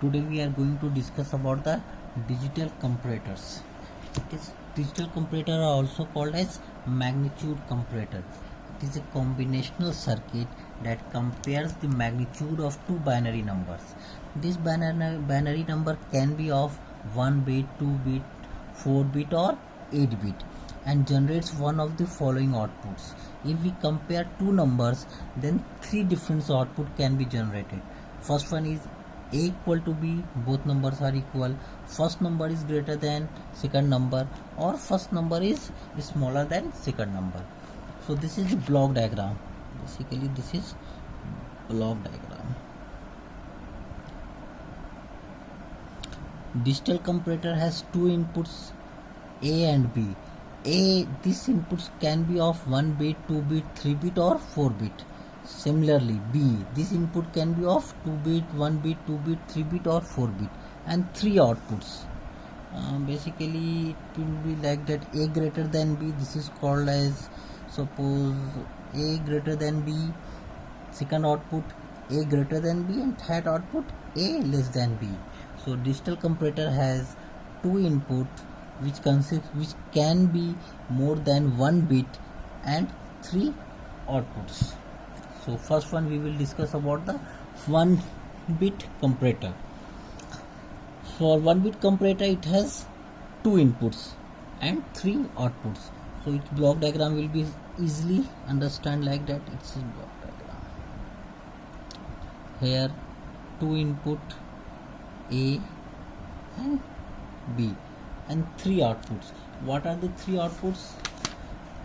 Today we are going to discuss about the digital comparators. Digital comparator are also called as magnitude comparator. It is a combinational circuit that compares the magnitude of two binary numbers. This binary number can be of 1 bit, 2 bit, 4 bit or 8 bit and generates one of the following outputs. If we compare two numbers, then three different outputs can be generated. First one is a equal to b, both numbers are equal, first number is greater than second number, or first number is smaller than second number. So this is the block diagram. Basically this is block diagram. Digital comparator has two inputs, a and b. These inputs can be of 1 bit, 2 bit, 3 bit or 4 bit. Similarly, B, this input can be of 2 bit, 1 bit, 2 bit, 3 bit or 4 bit, and three outputs. Basically it will be like that: A greater than B, this is called as, suppose, A greater than B, second output A greater than B, and third output A less than B. So digital comparator has two inputs which can be more than 1 bit and three outputs. So first one we will discuss about the 1 bit comparator. For 1 bit comparator it has two inputs and three outputs. So its block diagram will be easily understand like that. It's a block diagram. Here two input A and B and three outputs. What are the three outputs?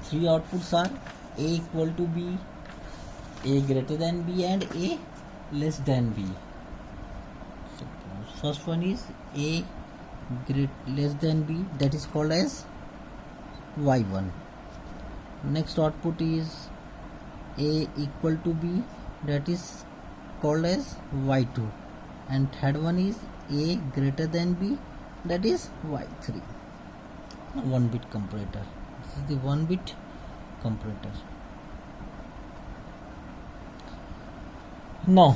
Three outputs are A equal to B, A greater than B, and A less than B. Suppose first one is A less than B, that is called as Y1. Next output is A equal to B, that is called as Y2. And third one is A greater than B, that is Y3. 1 bit comparator. This is the 1 bit comparator. Now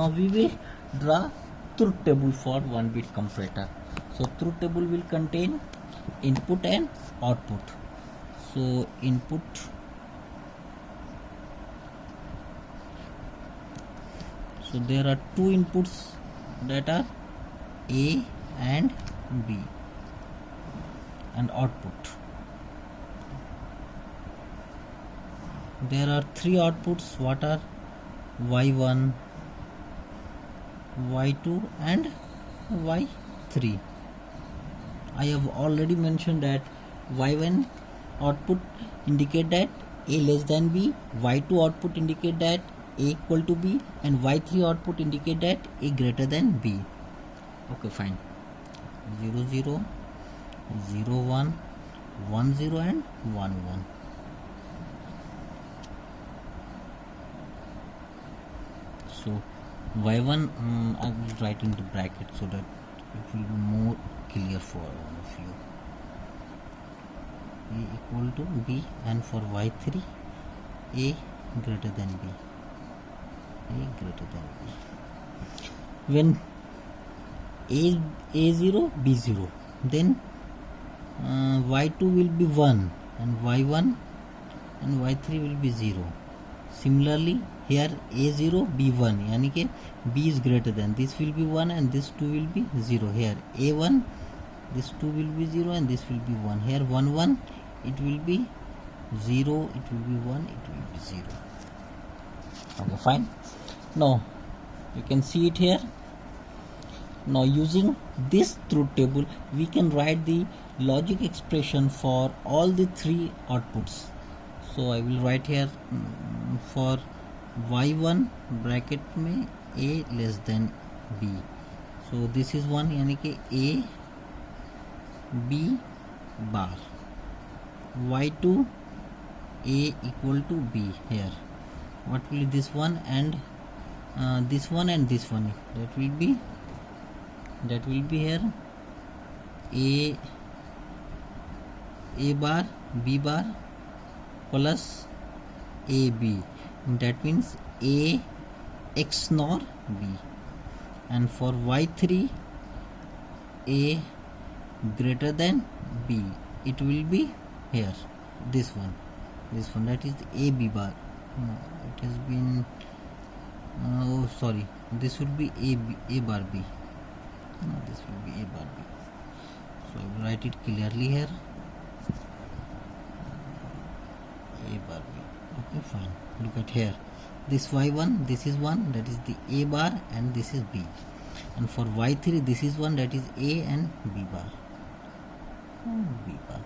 we will draw truth table for 1 bit comparator. So truth table will contain input and output. So input, so there are two inputs that are A and B, and output. There are three outputs, what are Y1, Y2 and Y3. I have already mentioned that Y1 output indicate that A less than B, Y2 output indicate that A equal to B, and Y3 output indicate that A greater than B. Okay, fine. 0 0, 0 1, 1 0 and 1 1. So Y1 I will write in the bracket so that it will be more clear for all of you. A equal to B, and for Y3 A greater than B, A greater than B. When A0 B0, then Y2 will be 1 and Y1 and Y3 will be 0. Similarly here A0 B1, यानी कि B is greater than, this will be 1 and this 2 will be 0. Here A1, this 2 will be 0 and this will be 1. Here 1 1, it will be 0, it will be 1, it will be 0. Okay, fine. Now you can see it here. Now using this truth table we can write the logic expression for all the three outputs. So I will write here for Y1 bracket में A less than B. So this is 1, यानी कि A B bar. Y2 A equal to B. Here what will be this one and this one and this one, that will be here A bar B bar plus AB, that means A X nor B. and for y3 a greater than b, it will be here, this one, that is the a b bar. It has been oh sorry, this will be a bar b. No, this will be a bar b. So I will write it clearly here, a bar b. Okay, fine. Look at here, this y1, this is 1, that is the a bar, and this is b. And for y3 this is 1, that is a and b bar. B bar.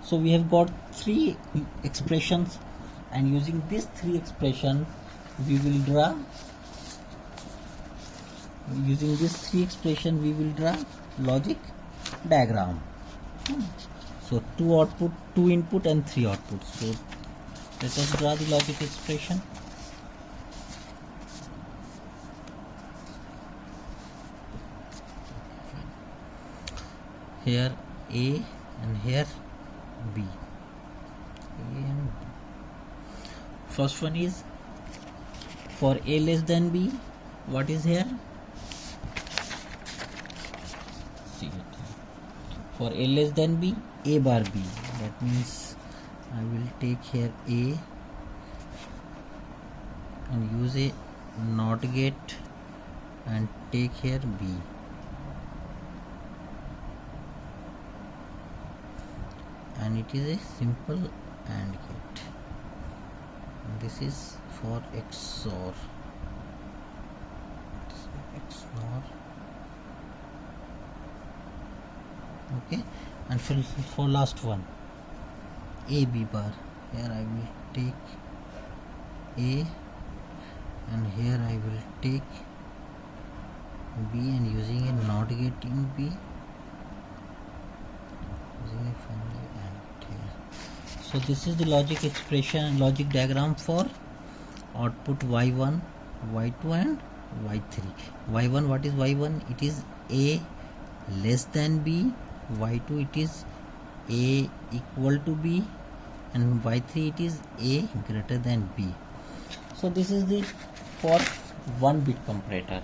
So we have got 3 expressions, and using these 3 expressions we will draw logic diagram. So 2 output, 2 input and 3 outputs. So let us draw the logic expression. Here a and here b. A and b. First one is for a less than b. What is here? See it. For a less than b, a bar b. That means I will take here a and use a NOT gate and take here b. And it is a simple AND gate. And this is for XOR. Okay, and for last one, a b bar. Here I will take a and here I will take b, and using a NOT gate in b, using a finally AND here. So this is the logic expression, logic diagram for output y1, y2 and y3. y1, what is y1? It is a less than b. y2, it is a equal to b, and y3, it is a greater than b. So this is the for 1-bit comparator.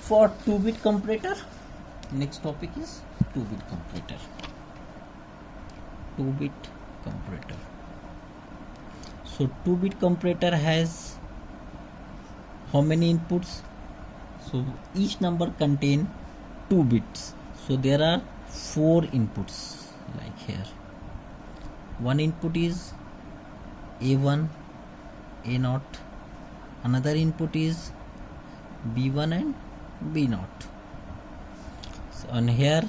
For 2-bit comparator, next topic is 2-bit comparator. 2-bit comparator. So 2-bit comparator has how many inputs? So each number contain 2 bits. So there are 4 inputs, like here. One input is A1, A0. Another input is B1 and B0. So, and here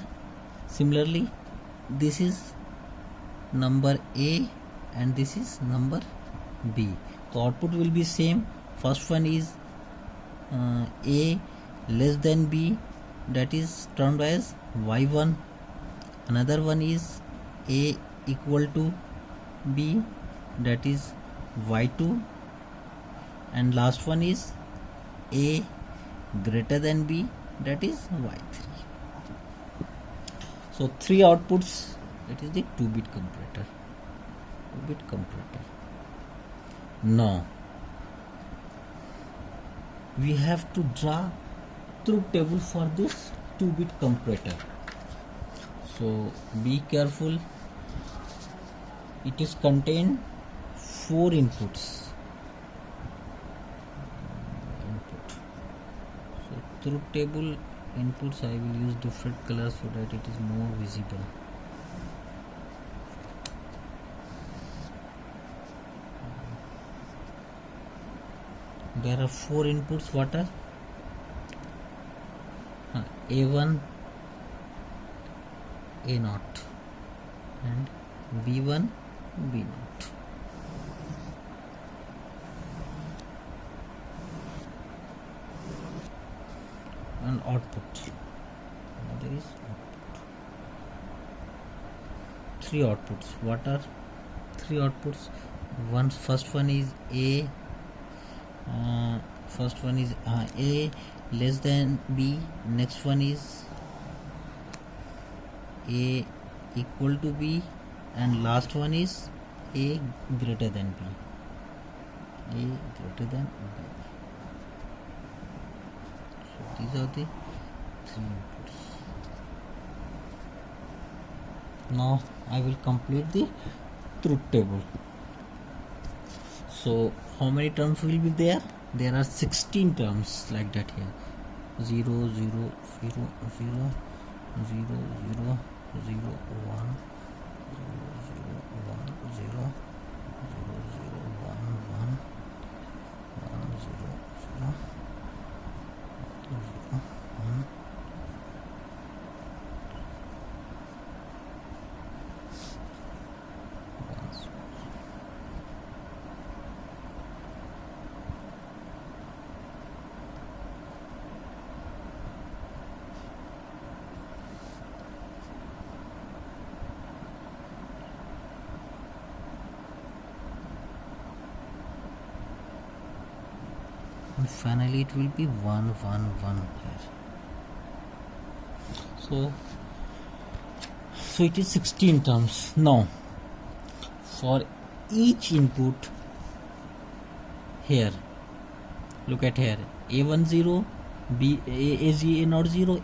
similarly this is number A and this is number B. So output will be same. First one is A less than B, that is termed as y1. Another one is A equal to B, that is y2. And last one is A greater than B, that is y3. So 3 outputs, it is the 2-bit comparator. 2-bit comparator. Now we have to draw truth table for this 2-bit comparator. So be careful. It is contain 4 inputs. So truth table inputs, I will use different colors so that it is more visible. There are 4 inputs. What are A1, A0 and B1, B0. And output. There is output. 3 outputs. What are 3 outputs? First one is A. First one is A less than B. Next one is A equal to B, and last one is A greater than B. A greater than B. So these are the three inputs. Now I will complete the truth table. So how many terms will be there? There are 16 terms like that here. 0 0 0 0 0 0 0 1 0 0 1 0 and finally it will be 1 1 1 here. So it is 16 terms. Now for each input here, look at here, A10 B A 0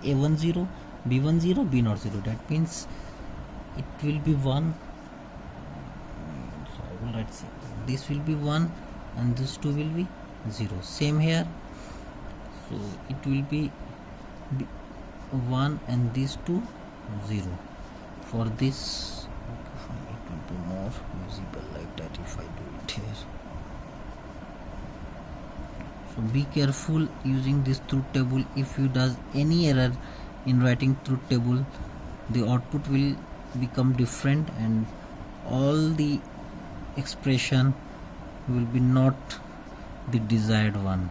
A10 B10 B00. That means it will be 1. So I will write this will be 1 and this 2 will be 0. Same here. So it will be 1 and these 2 0. For this, it will be more visible like that if I do it here. So be careful using this truth table. If you does any error in writing truth table, the output will become different and all the expression will be not the desired one.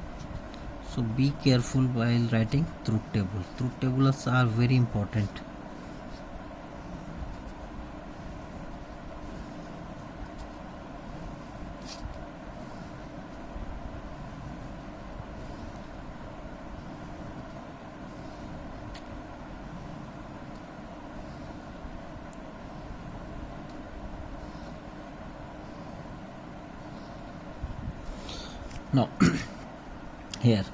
So be careful while writing truth table. Truth tables are very important. Now here,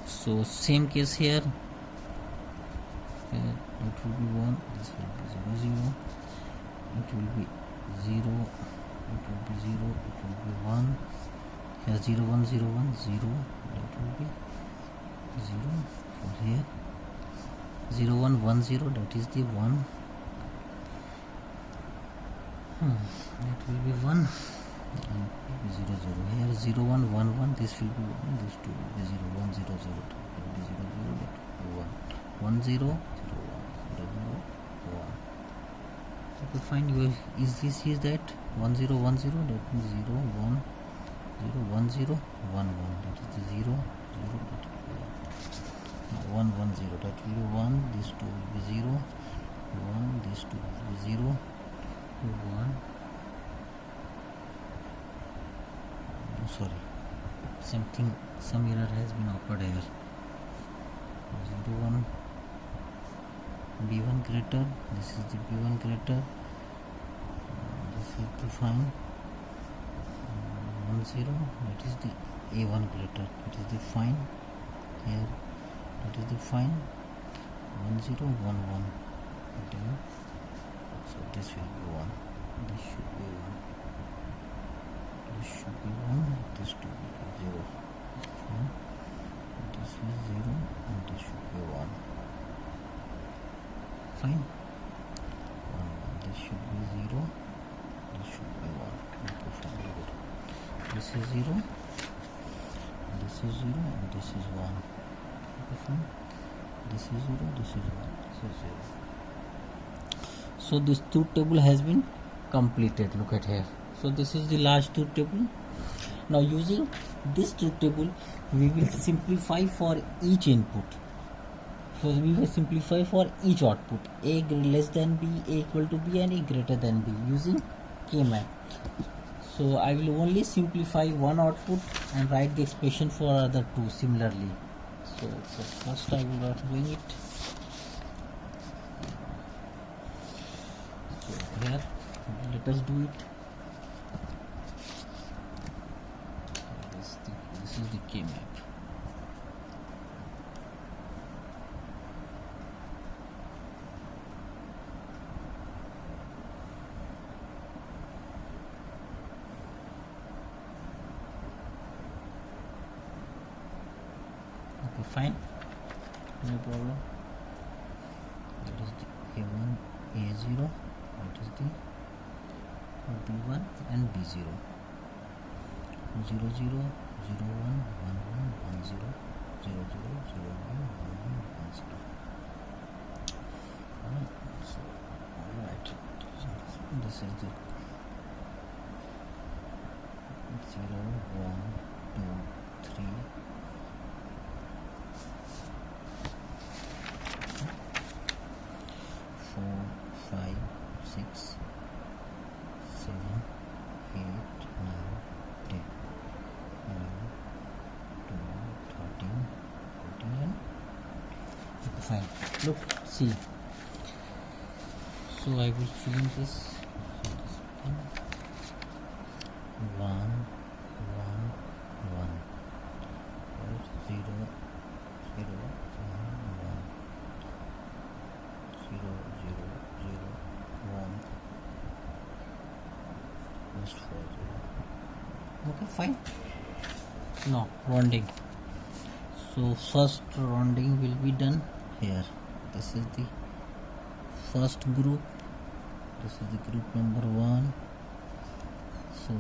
so same case here, it will be 1, this will be 0 0, it will be 0, it will be 0, it will be 1, here 0 1 0 1 0, that will be 0. For here 0 1 1 0, that is the 1, that will be 1. 0 0 here 0 1 1 1, this will be 1, this 2 will be 0 1 0 0, that will be 0 0, that will be 1 1 0 0 1 0 0 1. Okay, fine. You is this is that 1 0 1 0, that means 0 1 0 1 0 1 1, that is the 0 0, that will be 1. 1 1 0, that will be 1, this 2 will be 0 1, this 2 will be 0 1. Sorry, some error has been occurred here. 0 1 B1 greater, this is the B1 greater, this is the fine. 1 0, that is the A1 greater, that is the fine here, that is the fine. 1 0 1 1, okay. So this will be 1, this should be 1, this should be 1, this 2 will be 0, this is 0 and this should be 1, fine. 1 1, this should be 0, this should be 1, okay, fine, good. This is 0, this is 0 and this is 1, okay, fine. This is 0, this is 1, this is 0. So this truth table has been completed. Look at here. So this is the last truth table. Now using this truth table, we will simplify for each input. So we will simplify for each output. A less than B, A equal to B, and A greater than B using K-map. So I will only simplify one output and write the expression for other two similarly. So first I will not doing it. So here let us do it. This is the K-map. fine, no problem. That is the A1 A0, that is the B1 and B0, 0 0 0 1 1 1 1 0 0 0 0 1 1 1 1 0. So alright, this is the 0 1 2 3 4 5 6 7 8 9 10 11 12 13 14 and fine. Look, see, so I will fill in this. So this one 1 1 1 right, 0 0 1 1 0 0 0 1 just 4 0. Okay, fine. Now rounding. So first rounding will be done here. This is the first group, this is the group number 1. So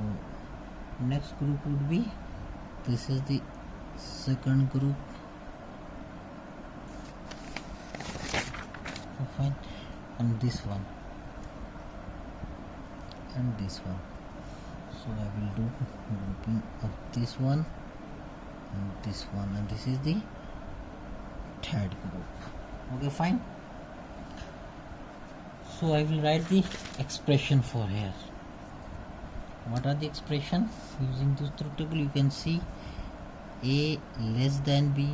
next group would be, this is the second group. Fine, and this one and this one. So I will do grouping of this one and this one, and this is the third group. Okay, fine. So I will write the expression for here. What are the expression? Using this truth table, you can see A less than B,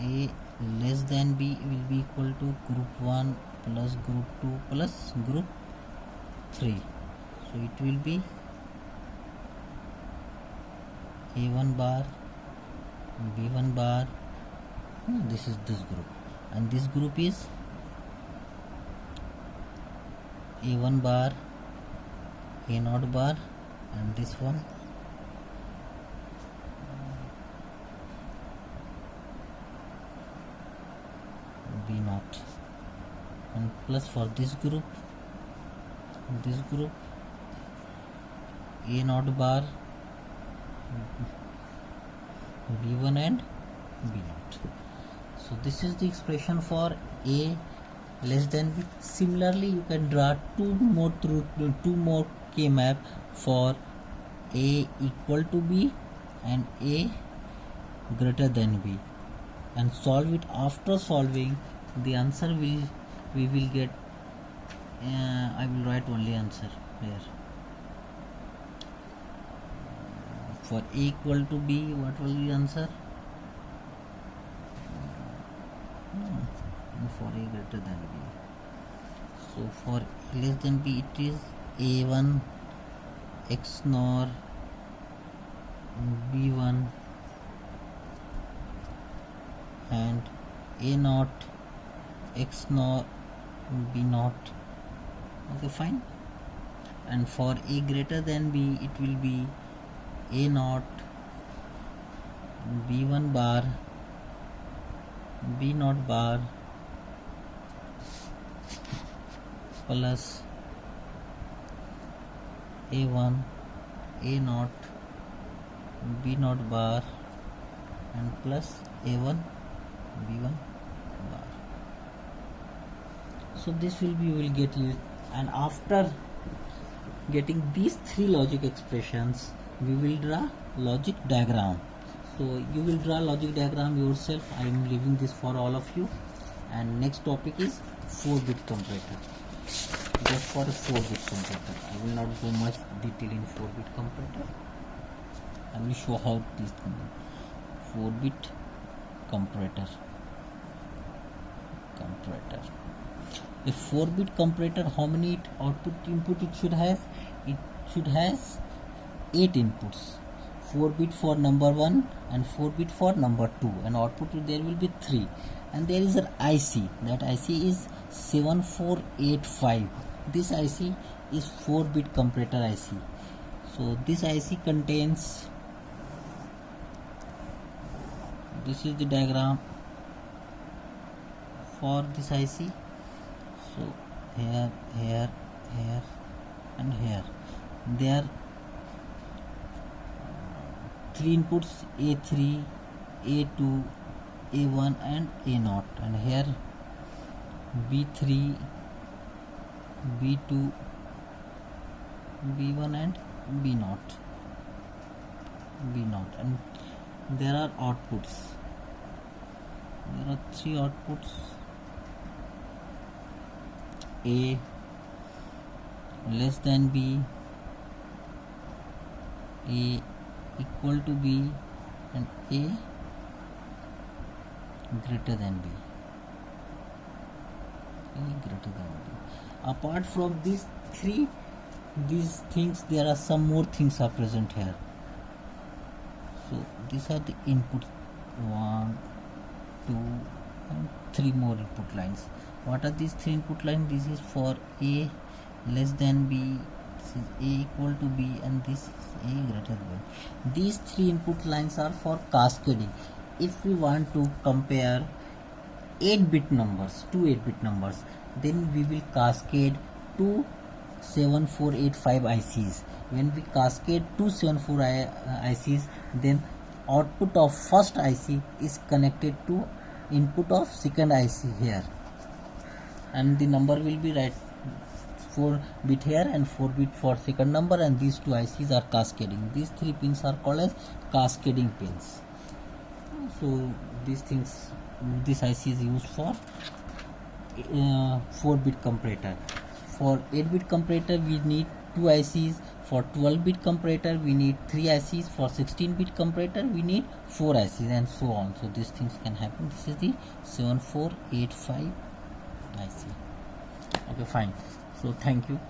A less than B will be equal to group 1 plus group 2 plus group 3. So it will be A1 bar, B1 bar, this is this group, and this group is A1 bar, A0 bar, and this one B0, and plus for this group A0 bar, B1 and B0. So this is the expression for A less than B. Similarly, you can draw two more K-map for A equal to B and A greater than B, and solve it. After solving, the answer we will get. I will write only answer here. For A equal to B, what will be answer? And for A greater than B. So for A less than B, it is A1 XNOR B1 and A0 XNOR B0. Okay, fine. And for A greater than B, it will be A0 B1 bar B0 bar plus A1 A0 B0 bar and plus A1 B1 bar. So this will be, you will get it, and after getting these three logic expressions, we will draw logic diagram. So you will draw logic diagram yourself. I am leaving this for all of you. And next topic is 4-bit comparator. Just for a 4-bit comparator, I will not go much detail in 4-bit comparator. I will show how this 4-bit comparator. A 4-bit comparator, how many output input it should have? It should have 8 inputs. 4-bit for number 1 and 4-bit for number 2, and output there will be 3. And there is an IC, that IC is 7485. This IC is 4-bit comparator IC. So this IC contains this is the diagram for this IC. So here, here, here and here there are three inputs, A3, A2, A1 and A0, and here B3, B2, B1 and B0, and there are outputs. There are three outputs: A less than B, A equal to B, and A greater than B. Apart from these things, there are some more things are present here. So these are the inputs, 1, 2 and 3 more input lines. What are these 3 input lines? This is for A less than B, this is A equal to B, and this is A greater than B. These 3 input lines are for cascading. If we want to compare 8-bit numbers, 2 8-bit numbers, then we will cascade 2 7485 ICs. When we cascade 274 ICs, then output of first IC is connected to input of second IC here, and the number will be right 4-bit here and 4-bit for second number, and these two ICs are cascading. These 3 pins are called as cascading pins. So these things, this IC is used for 4-bit comparator. For 8-bit comparator we need 2 ICs. For 12-bit comparator we need 3 ICs. For 16-bit comparator we need 4 ICs, and so on. So these things can happen. This is the 7485 IC. Okay, fine. So thank you.